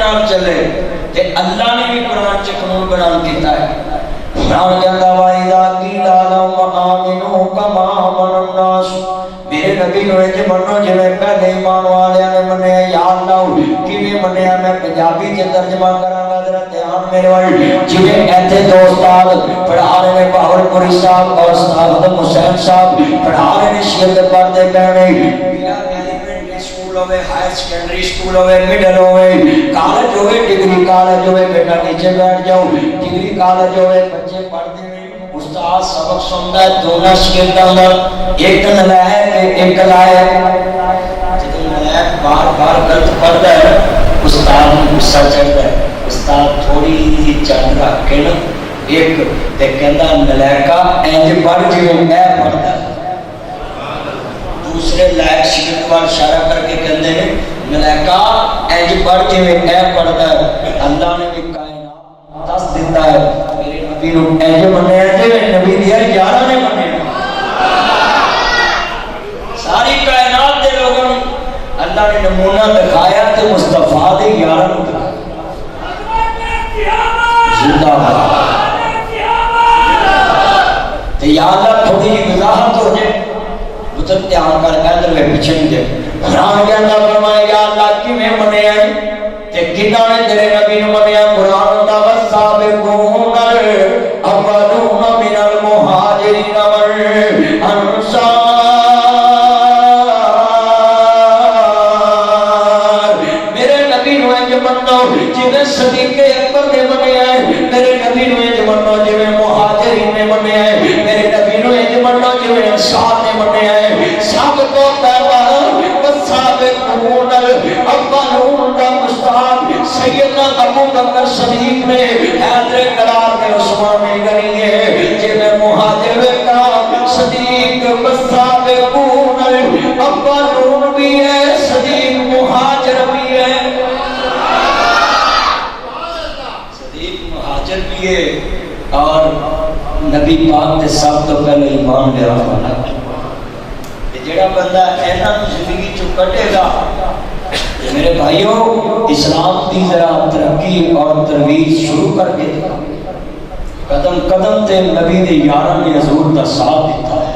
نال چلے تے اللہ نے بھی قرآن چ قانون بیان کیتا ہے. قرآن کہتا وَإِذَا قِيلَ لَهُمْ آمِنُوا كَمَا آمَنَ النَّاسُ میرے نبی نو اے منو جویں پہلے ایمان والےاں نے منیا. یا اللہ کیویں منیا میں پنجابی چ ترجمہ کراں گا ذرا دھیان میرے ول. جویں ایتھے دو استاد پڑھا رہے نے باولپوری صاحب اور استاد حسین صاحب پڑھا رہے نے شیر پڑھتے کہنے سکول ہوئے ہائر سیکنڈری سکول ہوئے مڈل ہوئے کالج ہوئے ڈگری کالج ہوئے بیٹا نیچے بیٹھ جاؤ ڈگری کالج ہوئے بچے پڑھتے ہیں استاد سبق سنتا ہے دونوں شاگرداں دا ایک نلائق ایک لائق. جب نلائق بار بار غلط پڑھتا ہے استاد کو غصہ چڑھتا ہے. استاد تھوڑی جی چند رکھ کے نا ایک تے کہندا نلائقا انج پڑھ جویں میں پڑھدا. دوسرے لائق شاگرد وال اشارہ کر کے کہندے ہیں ملائکہ انج پڑھ جویں اے پڑھدا ہے. اللہ نے بھی کائنات دس دیتا ہے میرے نبی نو انج منیا جویں نبی دی یاراں نے منیا. ساری کائنات دے لوگوں اللہ نے نمونہ دکھایا تے مصطفیٰ دے یاراں نو دکھایا. زندہ باد تے یا اللہ تھوڑی جی وضاحت ہو جائے پتر دھیان کر کے اندر میں پیچھے نہیں دے. قرآن کے اندر فرمایا یا اللہ کیویں منیا تے کنا نے تیرے نبی نو منیا. قرآن دا والسابقون الاولون من المہاجرین والانصار میرے نبی نو انج منو جویں صدیق اکبر نے منیا ہے. میرے نبی نو انج منو جویں مہاجرین نے منیا ہے. میرے نبی نو انج منو جویں انصار نے منیا ہے. سب تو پہلا والسابقون الاولون کا مستحق سیدنا ابو بکر صدیق نے حیدر قرار کے عثمان غنی ہے جنہیں مہاجر کا صدیق والسابقون الاولون بھی ہے صدیق مہاجر بھی ہے. صدیق مہاجر بھی ہے اور نبی پاک نے سب تو پہلے ایمان لیا والا. جڑا بندہ اینا زندگی چو کٹے گا میرے بھائیوں اسلام کی ذرا ترقی اور ترویج شروع کر کے قدم قدم تے نبی نے یاراں نے حضور دا ساتھ دیتا ہے.